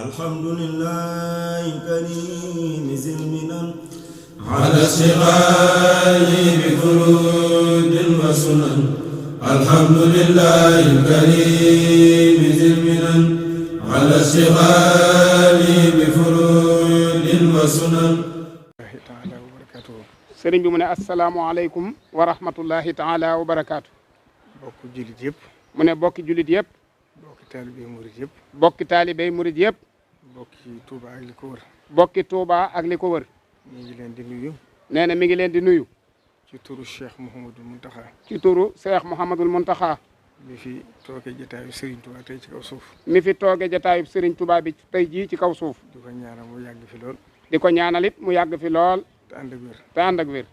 الحمد لله الكريم ذي المنن على اشتغال بفروض وسنن. الحمد لله الكريم ذي المنن على اشتغال بفروض وسنن. taala wa barakatuhu. sëriñ bi mu ne asalaamualeykum wa rahmatullahi taala wa barakaatu. bokki jullit yëpp. mu ne bokki jullit yëpp. bokki taalibey murit yëpp. bokki taalibey murit yëpp. bokki Touba ak li ko wër. bokki Touba ak li ko wër. mi ngi leen di nuyu. nee na mi ngi leen di nuyu. ci turu Cheikh Mouhamadul Mountakha. ci turu Cheikh Mouhamadul Mountakha. mi fi tooge jataayu Serigne Touba tey ci kaw suuf. mi fi tooge jataayu Serigne Touba bi tey jii ci kaw suuf. di ko ñaanal mu yàgg fi lool. di ko ñaanal it mu yàgg fi lool. te ànd ak wér. te ànd ak wér.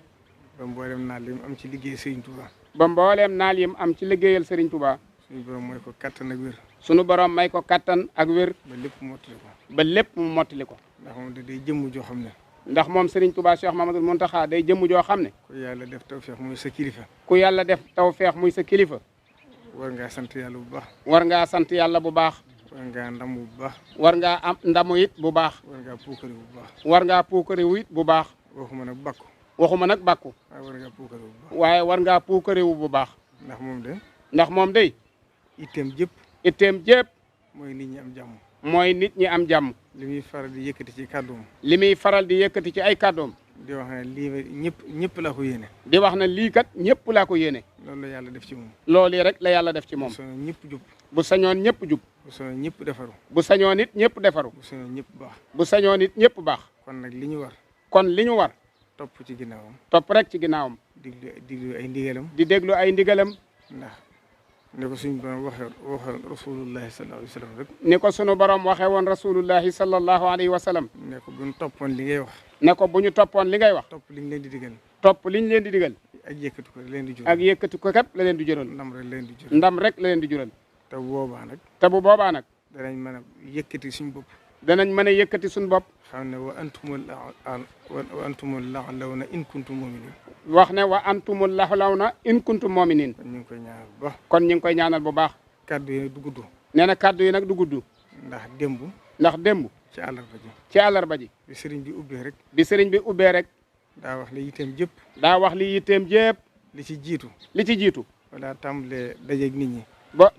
ba mbooleem naal yi mu am ci liggéey Serigne Touba. ba mbooleem naal yi mu am ci liggéeyal Serigne Touba. suñu borom may ko kattan ak wér. suñu borom may ko kattan ak wér. ba lépp mu mottali ko. ba lépp mu mottali ko. ndax moom day jëmm joo xam ne. ndax moom Serigne Touba Cheikh Mamadou Mountakha day jëmm joo xam ne. ku yàlla def tawfeex muy sa kilifa. ku yàlla def tawfeex muy sa kilifa. war ngaa sant yàlla bu baax. war ngaa sant yàlla bu baax. war ngaa ndamu bu baax. war ngaa am ndamu it bu baax. war ngaa puukare bu baax. war ngaa puukare wu it bu baax. waxuma nag bakku. waxuma nag bakku. waaye war ngaa puukare bu baax. waaye war ngaa puukare wu bu baax. ndax moom de. ndax moom de. itteem jëpp. itteem jëpp. mooy nit ñi am jàmm. mooy nit ñi am jàmm. li muy faral di yëkkati ci kàddoom. li muy faral di yëkkati ci ay kàddoom. di wax ne lii ñëpp laa ko yéene. di wax ne lii kat ñëpp laa ko yéene. loolu la yàlla def ci moom. loolu rek la yàlla def ci moom. bu sañoon ñëpp jub. bu sañoon ñëpp jub. bu sañoon ñëpp defaru. bu sañoon it ñëpp defaru. bu sañoon ñëpp baax. bu sañoon it ñëpp baax. kon nag li ñu war. kon li ñu war. topp ci ginnaawam. topp rek ci ginnaawam. diglu ay ndigalam. di déglu ay ndigalam. ndax ni ko suñu borom waxee rasulullahi sallallahu alayhi wa sallam rek. ni ko suñu borom waxee woon rasulullahi sallallahu alayhi wa sallam. ne ko bu ñu toppoon li ngay wax. ne ko bu ñu toppoon li ngay wax. topp liñ leen di digal. topp liñ leen di digal. ak yëkkati ko leen di jural. ak yëkkati ko kat la leen di jural. ndam rek la leen di jural. ndam rek la leen di jural. te bu boobaa nag. te bu boobaa nag. danañ mën a yëkkati suñu bopp. danañ mën a yëkkati suñu bopp. xam ne wa antumul la'lawna in kuntum mu'minin. wax ne wa antumul la'lawna in kuntum mu'minin. kon ñu ngi koy ñaanal bu baax. kon ñu ngi koy ñaanal bu baax. kaddu yi nag du gudd. nee na kaddu yi nag du gudd. ndax démb. ndax démb. ci àllarba ji. ci àllarba ji. bi sëriñ bi ubbee rek. bi sëriñ bi ubbee rek. daa wax li yitteem jëpp. daa wax li yitteem jëpp. li ci jiitu. li ci jiitu. balaa tàmbalee daje ak nit ñi.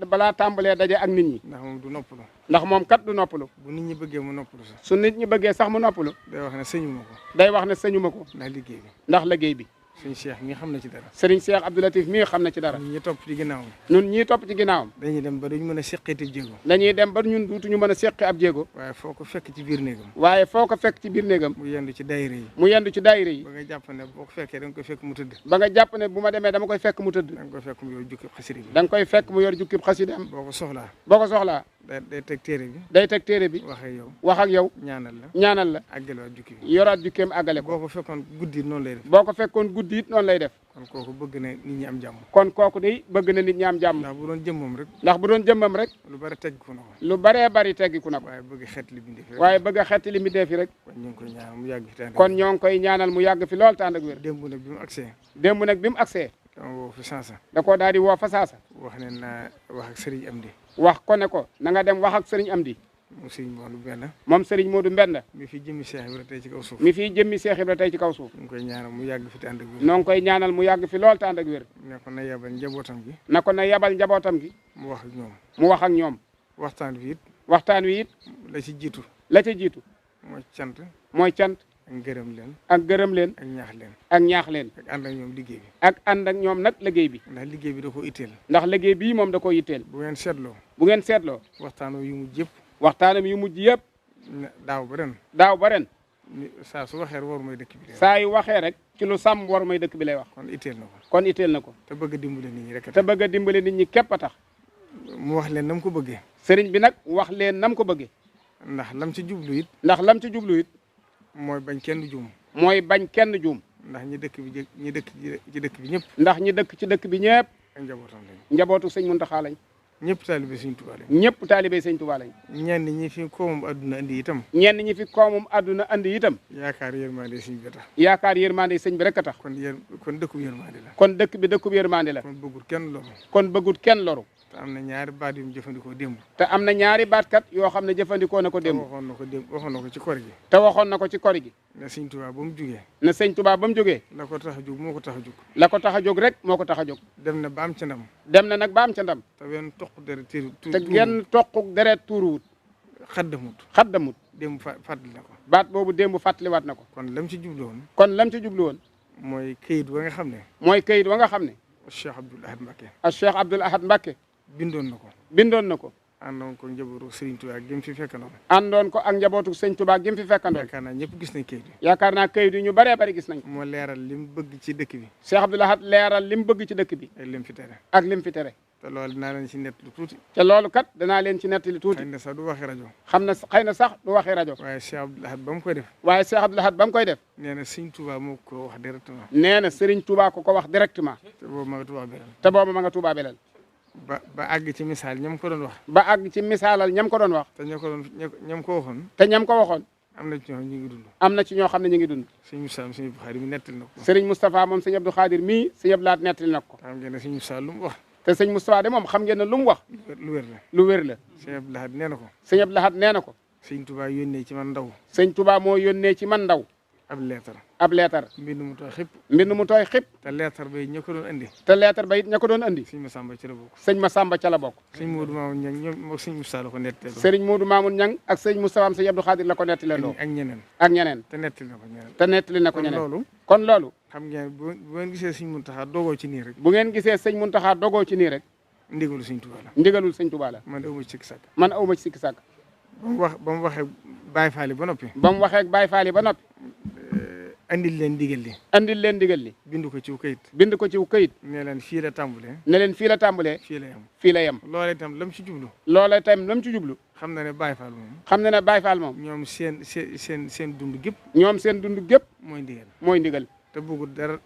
balaa tàmbalee daje ak nit ñi. ndax moom du noppalu. ndax moom kat du noppalu. bu nit ñi bëggee mu noppalu sax. su nit ñi bëggee sax mu noppalu. day wax ne sëñu ma ko. day wax ne sëñu ma ko. ndax liggéey bi. ndax liggéey bi. sëriñ Cheikh mii xam na ci dara. sëriñ Cheikh Abdou Latif mii xam na ci dara. ñun ñii topp ci ginnaawam. ñun ñii topp ci ginnaawam. dañuy dem ba duñu mën a seqeeti jéego. dañuy dem ba ñun duutuñu mën a seqi ab jéego. waaye foo ko fekk ci biir néegam. waaye foo ko fekk ci biir néegam. mu yendu ci daayira yi. mu yendu ci daayira yi. ba nga jàpp ne boo ko fekkee da nga koy fekk mu tëdd. ba nga jàpp ne bu ma demee dama koy fekk mu tëdd. da nga koy fekk mu yor jukkib xasida bi. da nga koy fekk mu yor jukkib xasida am. boo ko soxlaa. boo ko soxlaa. day teg téere bi. day teg téere bi. wax ak yow. wax ak yow. ñaanal la. ñaanal la. àggalewaat jukki bi. yoraat jukkeem àggale ko. boo ko fekkoon guddi it noonu lay def. boo ko fekkoon guddi it noonu lay def. kon kooku bëgg na nit ñi am jàmm. kon kooku day bëgg na nit ñi am jàmm. ndax bu doon jëmmam rek. ndax bu doon jëmmam rek. lu bari teggiku na ko. lu baree bari teggiku na ko. waaye bëgg xeet li bindee fi rek. waaye bëgg xeet li bindee fi rek. kon ñu ngi koy ñaanal mu yàgg fi. kon ñoo ngi koy ñaanal mu yàgg fi lool tànd ak wér. démb nag bi mu agsee. démb nag bi mu agsee. dama woo fi saasa. da koo daal di woo fa saasa. wax ne naa wax ak Serigne Amdi. wax ko ne ko na nga dem wax ak Serigne Amdi. moom Serigne Modou Mbenda. moom Serigne Modou Mbenda. mi fi jëmmi Cheikh Ibra tey ci kaw suuf. mi fi jëmmi Cheikh Ibra tey ci kaw suuf. ñu ngi koy ñaanal mu yàgg fi te ànd ak wér. noo ngi koy ñaanal mu yàgg fi lool te ànd ak wér. ne ko na yabal njabootam gi. na ko na yabal njabootam gi. mu wax ak ñoom. mu wax ak ñoom. waxtaan wi it. waxtaan wi it. la ci jiitu. la ci jiitu. mooy cant. mooy cant. ak gërëm leen. ak gërëm leen. ak ñaax leen. ak ñaax leen. ak ànd ak ñoom liggéey bi. ak ànd ak ñoom nag liggéey bi. ndax liggéey bi da koo itteel. ndax liggéey bii moom da koo itteel. bu ngeen seetloo. bu ngeen seetloo. waxtaan yu mujj yëpp. waxtaanam yu mujj yëpp. daaw ba ren. daaw ba ren. saa su waxee war may dëkk bi. saa yu waxee rek. ci lu sàmm war may dëkk bi lay wax. kon itteel na ko. kon itteel na ko. te bëgg a dimbale nit ñi rek. te bëgg a dimbale nit ñi képp a tax. mu wax leen nam ko bëggee. sëriñ bi nag wax leen nam ko bëggee. ndax lam ci jublu it. ndax lam ci jublu it. mooy bañ kenn juum. mooy bañ kenn juum. ndax ñi dëkk ci dëkk bi ñëpp. ndax ñi dëkk ci dëkk bi ñëpp. ak njabootam lañ. njabootu sëñ Muntaxa lañ. ñëpp taalibe sëñ Tuubaa lañ. ñëpp taalibe sëñ Tuubaa lañ. ñenn ñi fi koomum àdduna andi itam. ñenn ñi fi koomum àdduna andi itam. yaakaar yërmande sëñ bi tax. yaakaar yërmande sëñ bi rek a tax. kon dëkkub yërmande la. kon dëkk bi dëkkub yërmande la. kon bëggul kenn loru. kon bëggul kenn loru. te am na ñaari baat yu mu jëfandikoo démb. te am na ñaari baatkat yoo xam ne jëfandikoo na ko démb. waxoon na ko ci kor gi. te waxoon na ko ci kor gi. ne sëñ Tuubaa ba mu jógee. ne sëñ Tuubaa ba mu jógee. la ko tax a jóg moo ko tax a jóg. la ko tax a jóg rek moo ko tax a jóg. dem na ba am ca ndam. dem na nag ba am ca ndam. te wenn toq deret te genn toq deret tuuruwut. xaddamut. démb fàttali na ko. baat boobu démb fàttaliwaat na ko. kon lam ci jublu woon. kon lam ci jublu woon. mooy këyit wa nga xam ne. mooy këyit wa nga xam ne. Cheikh Abdoul Ahad Mbacké. Cheikh Abdoul Ahad Mbacké. bindoon na ko. bindoon na ko. àndoon ko njabootu Sëriñ Tuubaa gi mu fi fekkandoon. àndoon ko ak njabootu Sëriñ Tuubaa gi mu fi fekkandoon. yaakaar naa ñëpp gis nañ këyit yi. yaakaar naa këyit yi ñu bëree bëri gis nañ ko. moo leeral li mu bëgg ci dëkk bi. Cheikh Abdoul Ahad leeral li mu bëgg ci dëkk bi. ak lim fi tere. ak lim fi tere. te loolu dinaa leen ci nettali tuuti. te loolu kat danaa leen ci nettali tuuti. xëy na sax du waxi rajo. xëy na sax du waxi rajo. waaye Cheikh Abdoul Ahad ba mu koy def. waaye Cheikh Abdoul Ahad ba mu koy def. nee na Sëriñ Tuubaa moo ko wax directement. nee na Sëriñ Tuubaa ko wax directement. te boobu ma nga Tuubaa belal. te boobu ma nga Tuubaa belal. ba àgg ci misaal ñam ko doon wax. ba àgg ci misaalal ñam ko doon wax. te ñam ko waxoon. te ñam ko waxoon. am na ci ñoo xam ne ñu ngi dund. am na ci ñoo xam ne ñu ngi dund. sëñ Moustapha sëñ Abdou Khadir mi nettali na ko. Sëriñ Moustapha moom sëñ Abdou Khadir mii sëñ Abdou Lahad nettali na ko. xam ngeen ne sëñ Moustapha lu mu wax. te sëñ Moustapha de moom xam ngeen ne lu mu wax. lu wér la lu wér la. sëñ Abdou Lahad nee na ko. sëñ Abdou Lahad nee na ko. sëñ Touba yónnee ci man ndaw. sëñ Touba moo yónnee ci man ndaw. ab leetar. mbind mu tooy xib. mbind mu tooy xib. te leetar ba it ña ko doon andi. te leetar ba it ña ko doon andi. sëñ Massamba ca la bokk. sëñ Massamba ca la bokk. sëñ Modou Mamoun Niang ñoom moom sëñ Moustapha la ko nettali. sëriñ Modou Mamoun Niang ak sëñ Moustapha am sëñ Abdou Khadir la ko nettali loo. ak ñeneen. ak ñeneen. te nettali na ko ñeneen. te nettali na ko ñeneen. kon loolu. xam ngeen bu ngeen gisee sëñ Muntaxa dogoo ci nii rek. bu ngeen gisee sëñ Muntaxa dogoo ci nii rek. ndigalul sëñ Touba la. ndigalul sëñ Touba la. man awma ci sikki sàkk. man awma ci sikki sàkk. ba mu waxee Baye Fall ba noppi. ba mu waxee Baye Fall ba noppi. andil leen ndigal li. andil leen ndigal li. bind ko ciw këyit. bind ko ciw këyit. ne leen fii la tàmbalee. ne leen fii la tàmbalee. fii la yem. fii la yem. loolee itam lam ci jublu. loolee itam lam ci jublu. xam na ne Baye Fall moom. xam na ne Baye Fall moom. ñoom seen dund gépp. ñoom seen dund gépp. mooy ndigal. mooy ndigal. te bëggul dara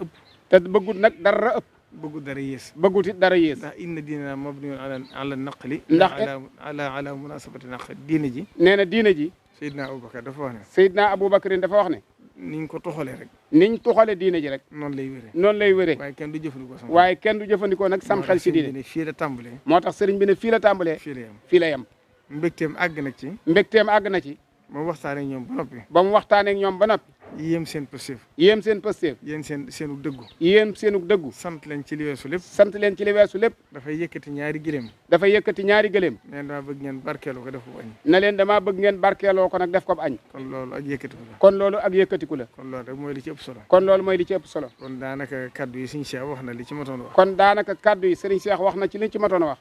ëpp. te bëggul nag dara ëpp. bëggul dara yées. bëggul it dara yées. ndax inna diina mabniyun ala naqli. ndax ala munasabati naqli diine ji. nee na diine ji. Seydina Aboubacar dafa wax ne. Seydina Aboubacar dafa wax ne. niñ ko toxalee rek. niñ toxalee diine ji rek. noonu lay wéree. noonu lay wéree. waaye kenn du jëfandikoo sam. waaye kenn du jëfandikoo nag sam xel ci diine. fii la tàmbalee. moo tax sëriñ bi ne fii la tàmbalee. fii la yem. fii la yem. mbégteem àgg na ci. mbégteem àgg na ci. ba mu waxtaanee ak ñoom ba noppi. ba mu waxtaanee ak ñoom ba noppi. yéem seen pësteef. yéem seen pësteef. yéen seenu dëggu. yéem seenu dëggu. sant leen ci li weesu lépp. sant leen ci li weesu lépp. dafay yëkkati ñaari gëléem. dafay yëkkati ñaari gëléem. ne leen damaa bëgg ngeen barkeeloo ko def ko añ. ne leen damaa bëgg ngeen barkeeloo ko nag def ko añ. kon loolu ak yëkkatiku la. kon loolu ak yëkkatiku la. kon loolu rek mooy li ci ëpp solo. kon loolu mooy li ci ëpp solo. kon daanaka kaddu yi Serigne Cheikh wax na li ci matoon wax. kon daanaka kaddu yi Serigne Cheikh wax na ci li ci matoon wax.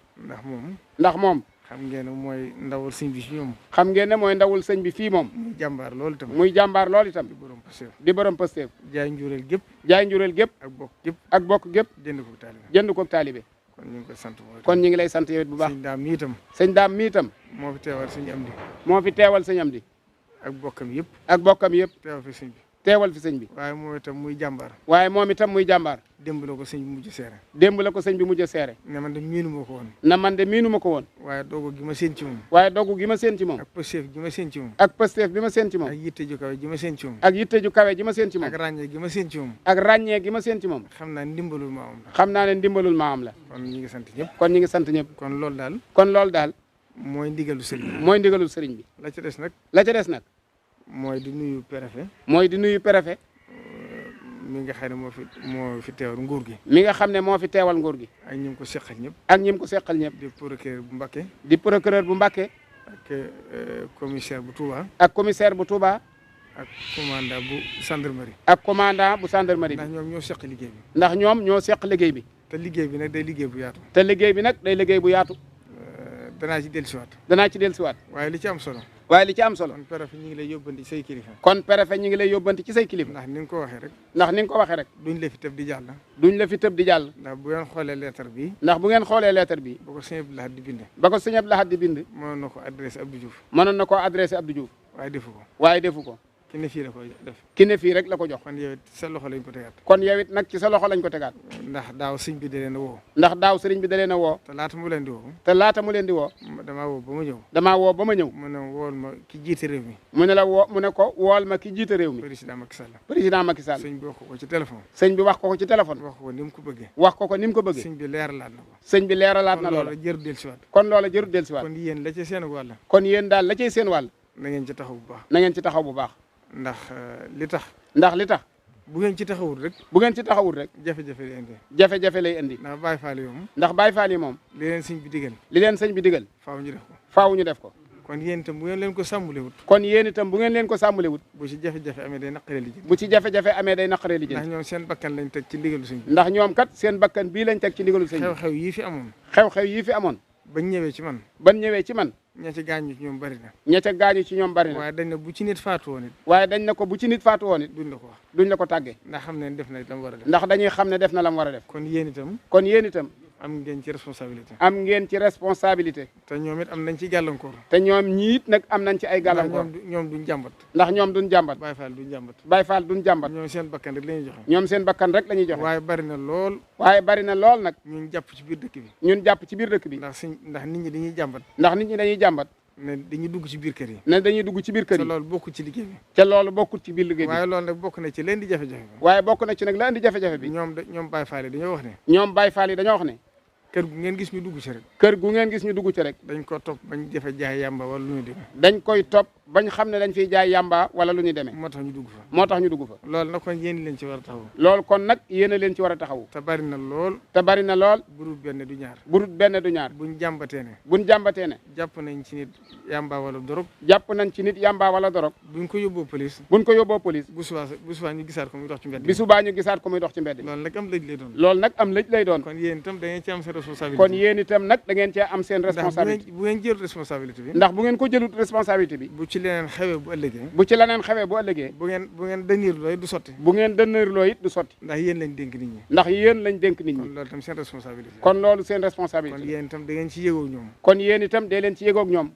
ndax moom. xam ngeen ne mooy ndawul sëñ bi fi ñoom. xam ngeen ne mooy ndawul sëñ bi fii moom. muy jàmbaar loolu itam. muy jàmbaar loolu itam. di borom pësteef. di borom pësteef. jaay njureel gépp. jaay njureel gépp. ak bokk gépp. ak bokk gépp. jënd ko taalibe. jënd ko taalibe. kon ñu ngi koy sant mooy. kon ñu ngi lay sant yow it bu baax. sëñ daam mi itam. sëñ daam mi itam. moo fi teewal sëñ Amdi. moo fi teewal sëñ Amdi. ak bokkam yëpp. ak bokkam yëpp. teewal fi sëñ bi. teewal fi sëñ bi. waaye moom itam muy jàmbaar. waaye moom itam muy jàmbaar. démb la ko sëñ bi mujj seere. démb la ko sëñ bi mujj seere. ne man de miinu ma ko woon. na man de miinu ma ko woon. waaye dogu gi ma seen ci moom. waaye dogu gi ma seen ci moom. ak pësteef gi ma seen ci moom. ak pësteef bi ma seen ci moom. ak yitte ju kawe ji ma seen ci moom. ak yitte ju kawe ji ma seen ci moom. ak ràññee gi ma seen ci moom. ak ràññee gi ma seen ci moom. xam naa ne ndimbalul maamam la. xam naa ne ndimbalul maamam la. kon ñu ngi sant ñëpp. kon ñu ngi sant ñëpp. kon loolu daal. kon loolu daal. mooy ndigalu sëriñ bi. mooy ndigalu sëriñ bi. la ca des nag. la ca des nag. mooy di nuyu préfet. mooy di nuyu préfet. mi nga xam ne moo fi teewal nguur gi. mi nga xam ne moo fi teewal nguur gi. ak ñi ko seqal ñëpp. ak ñi ko seqal ñëpp. di procureur bu Mbacké. di procureur bu Mbacké. ak commissaire bu Touba. ak commissaire bu Touba. ak commandant bu gendarmerie. ak commandant bu gendarmerie. ndax ñoom ñoo seq liggéey bi. ndax ñoom ñoo seq liggéey bi. te liggéey bi nag day liggéey bu yaatu. te liggéey bi nag day liggéey bu yaatu. danaa ci dellusiwaat. danaa ci dellusiwaat. waaye li ci am solo. waaye li ci am solo. kon préfet ñu ngi lay yóbbanti ci say kilifa. kon préfet ñu ngi lay yóbbanti ci say kilifa. ndax ni nga ko waxee rek. ndax ni nga ko waxee rek. duñ la fi tëb di jàll. duñ la fi tëb di jàll. ndax bu ngeen xoolee lettre bi. ndax bu ngeen xoolee lettre bi. ba ko sëñ Abdou Lahad di bind. ba ko sëñ Abdou Lahad di bind. mënoon na ko adressé Abdou Diouf. mënoon na koo adressé Abdou Diouf. waaye defu ko. waaye defu ko. ki ne fii la ko def. ki ne fii rek la ko jox. kon yow it sa loxo lañ ko tegaat. kon yow it nag ci sa loxo lañ ko tegaat. ndax daaw sëñ bi da leen a woo. ndax daaw sëriñ bi da leen a woo. te laata mu leen di woo. te laata mu leen di woo. damaa woo ba ma ñëw. damaa woo ba ma ñëw. mu ne wool ma ki jiite réew mi. mu ne la woo mu ne ko wool ma ki jiite réew mi. président Macky Sall. président Macky Sall. sëñ bi wax ko ci téléphone. sëñ bi wax ko ci téléphone. wax ko ni mu ko bëggee. wax ko ni mu ko bëggee. sëñ bi leeralaat na ko. sëñ bi leeralaat na loola. kon loola jërul dellusiwaat. kon loola jërul dellusiwaat. kon yéen la ci seen wàll. kon yéen daal la cay seen wàll. na ngeen ci taxaw bu baax. na ngeen ci taxaw bu baax. ndax li tax. ndax li tax. bu ngeen ci taxawul rek. bu ngeen ci taxawul rek. jafe-jafe lay indi. jafe-jafe lay indi. ndax Baye Fall yi moom. ndax Baye Fall yi moom. li leen sëñ bi digal. li leen sëñ bi digal. faaw ñu def ko. faaw ñu def ko. kon yéen itam bu ngeen leen ko sàmmulewut. kon yéen itam bu ngeen leen ko sàmmulewut. bu ci jafe-jafe amee day naqaree li jënd. bu ci jafe-jafe amee day naqaree li jënd. ndax ñoom seen bakkan lañ teg ci ndigalu sëñ bi. ndax ñoom kat seen bakkan bii lañ teg ci ndigalu sëñ bi. xew-xew yii fi amoon. xew-xew yii fi amoon. bañ ñëwee ci man. ban ñëwee ci man. ña ci gaañu ci ñoom bari na. ña ca gaañu ci ñoom bari na. waaye dañ ne bu ci nit faatu woon it. waaye dañ ne ko bu ci nit faatu woon it. duñ la ko wax. duñ la ko tàggee. ndax xam ne def na lam war a def. ndax dañuy xam ne def na lam war a def. kon yéen itam. kon yéen itam. am ngeen ci responsabilité. am ngeen ci responsabilité. te ñoom it am nañ ci gàllankoor. te ñoom ñiit nag am nañ ci ay gàllankoor. ñoom duñ jàmbat. ndax ñoom duñ jàmbat. Baye Fall duñ jàmbat. Baye Fall duñ jàmbat. ñoom seen bakkan rek la ñuy joxe. ñoom seen bakkan rek la ñuy joxe. waaye bari na lool. waaye bari na lool nag. ñun jàpp ci biir dëkk bi. ñun jàpp ci biir dëkk bi. ndax nit ñi dañuy jàmbat. ndax nit ñi dañuy jàmbat. ne dañuy dugg ci biir kër yi. ne dañuy dugg ci biir kër yi. te loolu bokkul ci liggéey bi. te loolu bokkul ci biir liggéey bi. waaye loolu nag bokk na ci leen di jafe-jafe bi. waaye bokk na ci nag la indi jafe-jafe bi. ñoom Baye Fall yi dañoo wax ne. ñoom Baye Fall yi dañoo wax ne. kër gu ngeen gis ñu dugg ci rek. kër gu ngeen gis ñu dugg ci rek. dañ ko topp bañ jafe jaay yàmba wala lu ñu demee. dañ koy topp bañ xam ne dañ fiy jaay yàmba wala lu ñu demee. moo tax ñu dugg fa. moo tax ñu dugg fa. loolu nag kon yéen leen ci war a taxaw. loolu kon nag yéen a leen ci war a taxaw. te bari na lool. te bari na lool. burut benn du ñaar. burut benn du ñaar. buñ jàmbatee ne. buñ jàmbatee ne. jàpp nañ ci nit yàmba wala dorog. jàpp nañ ci nit yàmba wala dorog. buñ ko yóbboo police. buñ ko yóbboo police. bu subaa ñu gisaat ko muy dox ci mbedd. bi subaa ñu gisaat ko muy dox ci mbedd. loolu nag am lëj lay doon. loolu nag am lëj lay doon. kon yéen itam da ngeen ci am seen responsabilité. kon yéen itam nag da ngeen cee am seen responsabilité. bu ngeen jël responsabilité bi. ndax bu ngeen ko jëlut responsabilité bi. bu ci leneen xewee bu ëllëgee. bu ci leneen xewee bu ëllëgee. bu ngeen dënniir looy du sotti. bu ngeen dënniirloo it du sotti. ndax yéen lañ dénk nit ñi. ndax yéen lañ dénk nit ñi. kon loolu itam seen responsabilité. kon loolu seen responsabilité. kon yéen itam da ngeen ci yëgoo ñoom. kon yéen itam dee leen ci yëgoog ñoom.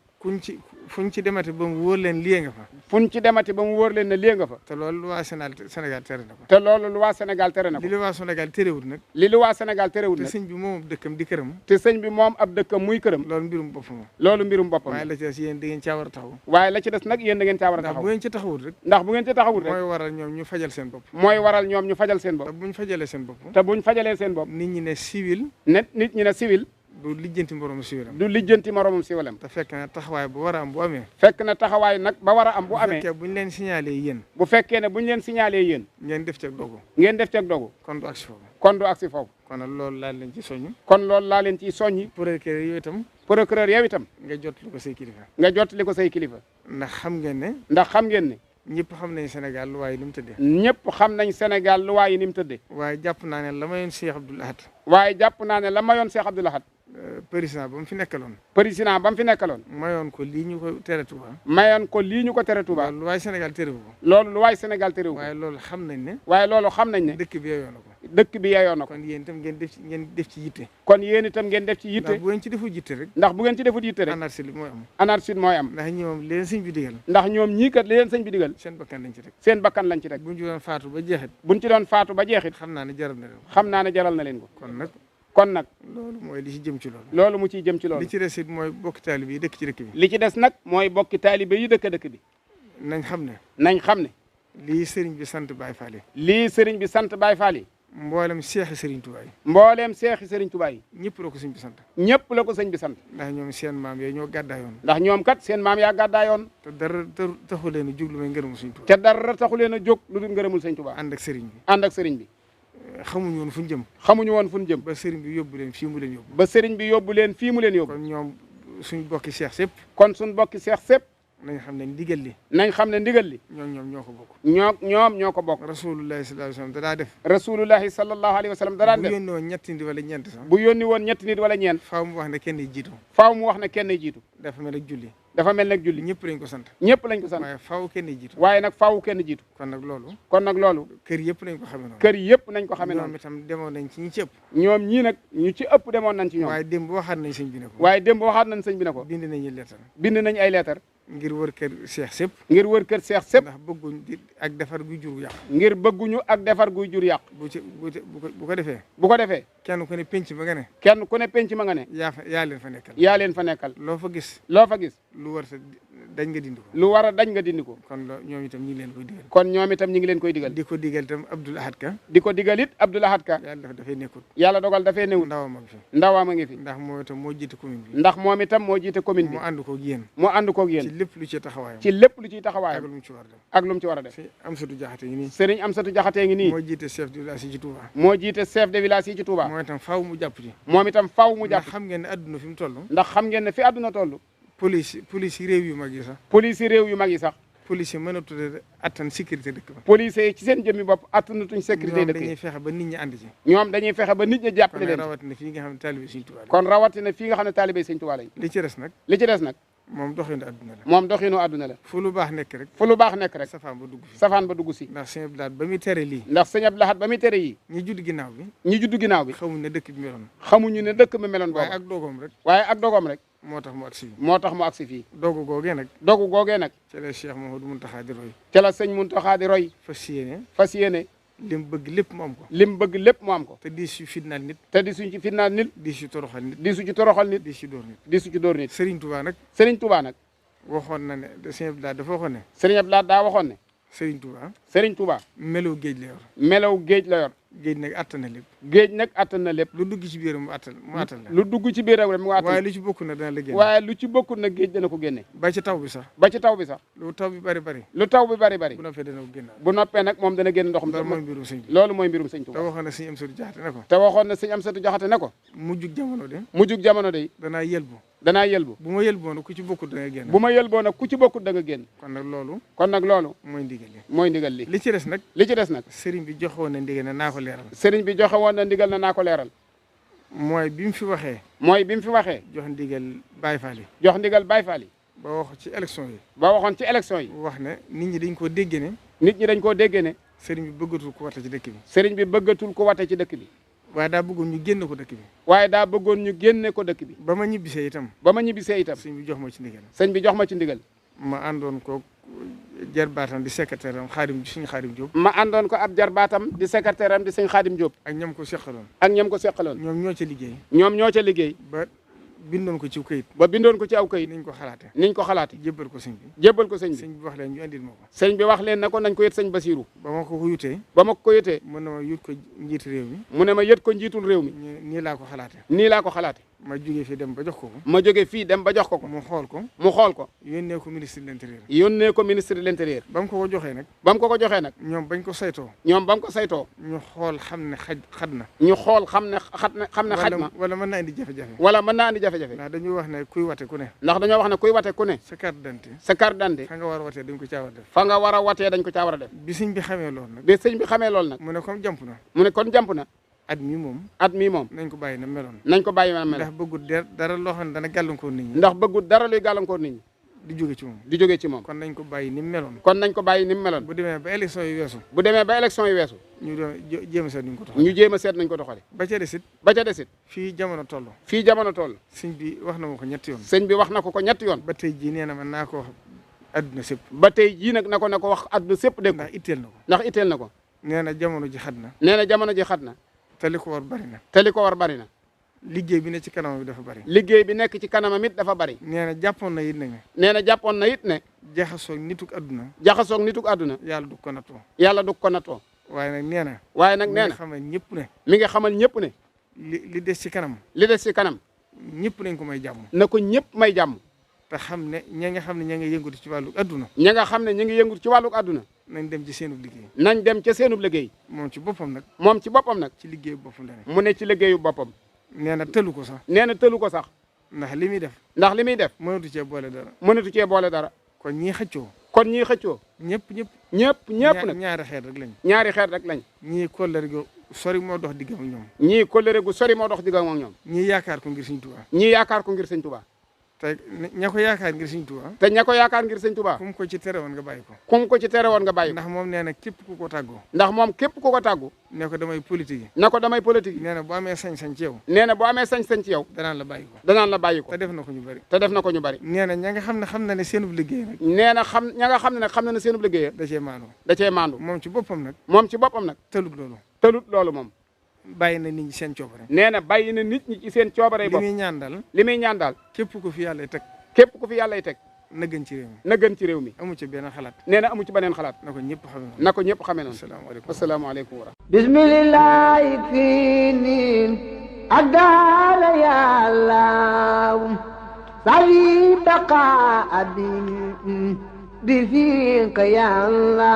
fuñ ci demati ba mu wóor leen lii nga fa. fuñ ci demati ba mu wóor leen ne lii nga fa. te loolu lu waa Sénégal tere na ko. te loolu lu waa Sénégal tere na ko. li lu waa Sénégal terewut nag. li lu waa Sénégal terewut nag. te sëñ bi moom ab dëkkam di këram. te sëñ bi moom ab dëkkam muy këram. loolu mbirum boppam. loolu mbirum boppam. waaye la ci des yéen da ngeen caa war a taxaw. waaye la ci des nag yéen da ngeen caa war a taxaw. ndax bu ngeen ci taxawut rek. ndax bu ngeen ci taxawut rek. mooy waral ñoom ñu fajal seen bopp. mooy waral ñoom ñu fajal seen bopp. te buñ fajalee seen bopp. te buñ fajalee seen bopp. nit ñi ne civil. nit ñi ne civil. du lijjanti moromu siwilam. du lijjanti moromam siwilam. te fekk na taxawaay bu war a am bu amee. fekk na taxawaay nag ba war a am bu amee. bu fekkee buñ leen signalé yéen. bu fekkee ne buñ leen signalé yéen. ngeen def ceeg dogu. ngeen def ceeg dogu. kon du agsi foofu. kon du agsi foofu. kon nag loolu laa leen ci soññ. kon loolu laa leen ciy soññi. procureur yow itam. procureur yow itam. nga jottali ko say kilifa. nga jottali ko say kilifa. ndax xam ngeen ne. ndax xam ngeen ne. ñëpp xam nañ Sénégal lu waaye ni mu tëddee. ñëpp xam nañ Sénégal lu waaye ni mu tëddee. waaye jàpp naa ne la mayoon Cheikh Abdoul Ahad. waaye jàpp naa ne la mayoon Cheikh Abdoul Ahad. président ba mu fi nekkaloon. président ba mu fi nekkaloon. mayoon ko lii ñu ko tere Touba. mayoon ko lii ñu ko tere Touba. lu waay Sénégal terewu ko. loolu lu waay Sénégal terewu ko. waaye loolu xam nañ ne. waaye loolu xam nañ ne. dëkk bi yeyoo na ko. dëkk bi yeyoo na ko. kon yéen itam ngeen def ci yitte. kon yéen itam ngeen def ci yitte. ndax bu ngeen ci defut yitte rek. ndax bu ngeen ci defut yitte rek. anarchie mooy am. anarchie mooy am. ndax ñoom leen sëñ bi digal. ndax ñoom ñii kat li leen sëñ bi digal. seen bakkan lañ ci teg. seen bakkan lañ ci teg. buñ ci doon faatu ba jeexit. buñ ci doon faatu ba jeexit. xam naa ne jaral na leen ko. xam naa ne jaral na leen ko. kon nag. nag. loolu mooy li ci jëm ci loolu. loolu mu ciy jëm ci loolu. li ci des it mooy bokki taalibe yi dëkk ci dëkk bi. li ci des nag mooy bokki taalibe yi dëkk bi. nañ xam ne. nañ xam ne. lii sëriñ bi sant Baye Fall yi. lii sëriñ bi sant Baye Fall yi. mboolem seexi sëriñ Touba yi. mbooleem seexi sëriñ Touba yi. ñëpp la ko sëñ bi sant. ñëpp la ko sëñ bi sant. ndax ñoom seen maam yooyu ñoo gàddaayoon. ndax ñoom kat seen maam yaa gàddaayoon. te dara taxu leen a jóg lu may ngërëmul sëñ Touba. te dara taxu leen a jóg lu dul ngërëmul sëñ Touba. ànd ak sëriñ bi. ànd ak sëriñ bi. xamuñu woon fu ñu jëm. xamuñu woon fu ñu jëm. ba sëriñ bi yóbbu leen fii mu leen yóbbu. ba sëriñ bi yóbbu leen fii mu leen yóbbu. kon ñoom suñ bokki seex sépp. kon suñ bokki seex sépp. nañ xam ne ndigal li. nañ xam ne ndigal li. ñoom ñoo ko bokk. ñoom ñoo ko bokk. rasulullahi sallallahu alayhi wa sallam daa def. rasulullahi sallallahu alayhi wa sallam da daan def. bu yónni woon ñetti nit wala ñeent sax. bu yónni woon ñetti nit wala ñeent. faaw mu wax ne kenn jiitu. faaw mu wax ne kenn jiitu. dafa mel ak julli. dafa mel nag julli. ñëpp lañ ko sant. ñëpp lañ ko sant. waaye faaw kenn jiitu. waaye nag faaw kenn jiitu. kon nag loolu. kër yëpp nañ ko xamee noonu. kër yëpp nañ ko xamee noonu. ñoom itam demoon nañ ci ñi ci ëpp. ñoom ñii nag ñu ci ëpp demoon nañ ci ñoom. waaye démb waxaat nañ sëñ bi ne ko. waaye démb waxaat nañ sëñ bi ne ko. bind nañu leetar. bind nañ ay leetar. ngir wër kër seex sépp. ngir wër kër seex sépp. ndax bëgguñ ak defar guy jur yàq. ngir bëgguñu ak defar guy jur yàq. bu ko defee. bu ko defee. kenn ku ne penc ma nga ne. kenn ku ne penc ma nga ne. yaa leen fa nekkal. yaa leen fa nekkal. loo fa gis. loo fa gis. lu war dañ nga dindi ko. lu war a dañ nga dindi ko. kon ñoom itam ñu ngi leen koy digal. kon ñoom itam ñu ngi leen koy digal. di ko digal itam Abdoul Ahad Ka. di ko digal it Abdoul Ahad Ka. yàlla dafay nekkut. yàlla dogal dafay newut. ndawam a ngi fi. ndawam a ngi fi. ndax moom itam moo jiite commune bi. ndax moom itam moo jiite commune bi. mu ànd koog yéen. mu ànd koog yéen. ci lépp lu ci taxawaayam. ci lépp lu ciy taxawaayam. ak lu mu ci war a def. ak lu mu ci war a def. Amsatou Diakhaté ngi nii. Serigne Amsatou Diakhaté ngi nii. moo jiite chef de village yi ci Touba. moo jiite chef de village yi ci Touba. moom itam faaw mu jàpp ci. moom itam faaw mu jàpp. ndax xam ngeen ne adduna fi mu toll. ndax xam ngeen ne fi adduna toll. police yi réew yu mag yi sax. police yi réew yu mag yi sax. police yi mënatu attan sécurité dëkk ba. police yi ci seen jëmmi bopp attanatuñ sécurité dëkk dañuy fexe ba nit ñi ànd ci. ñoom dañuy fexe ba nit ñi jàppale leen. rawatina fii nga xam ne taalibe Sëñ Tuubaa. kon rawatina fii nga xam ne taalibe Sëñ Tuubaa lañ. li ci des nag. li ci des nag. moom doxinu adduna la. moom doxinu adduna la. fu lu baax nekk rek. fu lu baax nekk rek. safaan ba dugg fi. safaan ba dugg si. ndax sëñ Abdou Lahad ba muy tere lii. ndax sëñ Abdou Lahad ba muy tere yii. ñi judd ginnaaw bi. ñi judd ginnaaw bi. xamuñ ne dëkk bi meloon. xamuñu ne dëkk bi meloon boobu. waaye ak dogoom rek. waaye ak dogoom rek. moo tax mu agsi fii. moo tax mu agsi fii. dogu googee nag. dogu googee nag. ca la Cheikh Mouhamadou Mountakha di roy. ca la sëñ Mountakha di roy. fas yéene. lim bëgg lépp mu am ko. lim bëgg lépp mu am ko. te di su fitnaal nit. te di suñ ci fitnaal nit. di su toroxal nit. di su ci toroxal nit. di su dóor nit. di su ci dóor nit. Serigne Touba nag. Serigne Touba nag. waxoon na ne Serigne Abdou Lahad dafa waxoon ne. Serigne Abdou Lahad daa waxoon ne. Serigne Touba. Serigne Touba. melaw géej la yor. melaw géej la yor. géej nag attan na lépp. géej nag attan na lépp. lu dugg ci biiram mu attan la. lu dugg ci biiram rek mu attan. waaye lu ci bokkul nag dana la génne. waaye lu ci bokkul nag géej dana ko génne. ba ci taw bi sax. ba ci taw bi sax. lu taw bi bari bari. lu taw bi bari bari. bu noppee dana ko génne. bu noppee nag moom dana génn ndoxam. loolu mooy mbirum sëñ bi. loolu mooy mbirum sëñ Touba. te waxoon na sëñ Amsatou Diakhaté ne ko. te waxoon na sëñ Amsatou Diakhaté ne ko. mujjug jamono de. mujjug jamono de. danaa yëlbu. danaa yëlbu. bu ma yëlboo nag ku ci bokkul da nga génn. bu ma yëlboo nag ku ci bokkul da nga génn. kon nag loolu. mooy ndigal li. li ci des nag. li ci des nag. sëriñ bi joxoon na ndigal ne naa ko leeral. sëriñ bi joxe woon na ndigal na naa ko leeral. mooy bi mu fi waxee. jox ndigal Baye Fall yi. jox ndigal Baye Fall yi. ba wax ci élection yi. ba waxoon ci élection yi. wax ne nit ñi dañ koo déggee ne. nit ñi dañ koo déggee ne. sëriñ bi bëggatul ko wate ci dëkk bi. sëriñ bi bëggatul ko wate ci dëkk bi. waaye daa bëggoon ñu génne ko dëkk bi. waaye daa bëggoon ñu génne ko dëkk bi. ba ma ñibbisee itam. sëñ bi jox ma ci ndigal. sëñ bi jox ma ci ndigal. ma àndoon ko jarbaatam di secrétaire am suñu Xaadim Diop. ma àndoon ko ab jarbaatam di secrétaire am di sëñ Xaadim Diop. ak ñam ko seqaloon. ñoom ñoo ca liggéey. ba bindoon ko ci këyit. aw këyit. niñ ko xalaate. jébbal ko sëñ bi. sëñ bi wax leen ñu andil ma ko. sëñ bi wax leen na ko nañ ko yët sëñ Basiru. ba ma ko yutee. mu ne ma yut ko njiitu réew mi. mu ne ma yët ko njiitul réew mi. nii laa ko xalaate. ma jógee fii dem ba jox ko ko. mu xool ko. yónnee ko ministre de l'intérieur. ba mu ko joxee nag. ñoom bañ ko saytoo. ñu xool xam ne xaj na. wala mën naa indi jafe-jafe. ndax dañuy wax ne kuy wate ku ne. sa carte d'identité. fa nga war a watee dañ ko caa war a def. bi sëñ bi xamee loolu nag. mu ne kon jàmp na. at mi moom. nañ ko bàyyi na meloon. ndax bëggul dara loo xam ne dana gàllankoor nit ñi. ndax bëggul dara luy gàllankoor nit ñi. di jóge ci moom. kon nañ ko bàyyi ni mu meloon. bu demee ba élection yi weesu. ñu jéem a seet nuñ ko doxale. ba ca desit. fii jamono toll. sëñ bi wax na ma ko ñetti yoon. ba tey jii nee na ma naa ko wax adduna sépp. ba tey jii nag na ko wax adduna sépp dégg ko. ndax itteel na ko. nee na jamono ji xat na. te li ko war bari na. liggéey bi nekk ci kanamam it dafa bari. nee na jàppoon na it ne. jaxasoog nituk adduna. yàlla du ko nattoo. waaye nag nee na. mi nga xamal ñëpp ne. li des ci kanam. ñëpp nañ ko may jàmm. na ko ñëpp may jàmm. te xam ne ña nga xam ne ña ngi yëngatu ci wàllu adduna. nañ dem ci seenub liggéey. moom ci boppam nag. ci liggéeyu boppam la ne. mu ne ci liggéeyu boppam. nee na tëlu ko sax. ndax li muy def. mënatu cee boole dara. kon ñii xëccoo. ñëpp nag. ñaari xeet rek lañ. ñii kóllëre gu sori moo dox diggam ak ñoom. ñii yaakaar ko ngir Sëñ Tuubaa. te ña ko yaakaar ngir sëñ Tuubaa. te ña ko yaakaar ngir sëñ Tuubaa. kum ko ci tere woon nga bàyyi ko. kum ko ci tere woon nga bàyyi ko. ndax moom nee na képp ku ko tàggoo. ndax moom képp ku ko tàggu. ne ko damay politique yi. ne ko damay politique yi. nee na boo amee sañ-sañ ci yow. nee na boo amee sañ-sañ ci yow. danaan la bàyyi ko. danaan la bàyyi ko. te def na ko ñu bari. te def na ko ñu bari. nee na ña nga xam ne seenub liggéey nag. nee na ña nga xam ne nag xam na ne seenub liggéey. da cee maandu. da cee maandu. moom ci boppam nag. moom ci boppam nag. tëlut loolu. tëlut loolu moom. bàyyi na nit ñi seen coobare. nee na bàyyi na nit ñi ci seen coobare yi bopp. li muy ñaan daal. li muy ñaan daal. képp ku fi yàlla teg. képp ku fi yàlla teg. na gën ci réew mi. na gën ci réew mi. amu ci benn xalaat. nee na amu ci beneen xalaat. na ko ñëpp xamee noonu. na ko ñëpp xamee noonu. asalaamaaleykum. asalaamaaleykum wa rahmatulah. bismillah fii nii ak daala yàlla sali baqa bi fiika yàlla.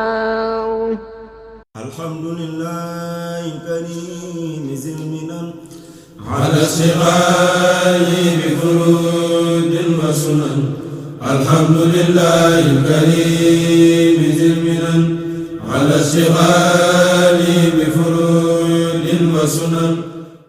alhamdulillahi karim zil minan على استغال بفروض وسنن الحمد لله الكريم ذي المنن على استغال بفروض وسنن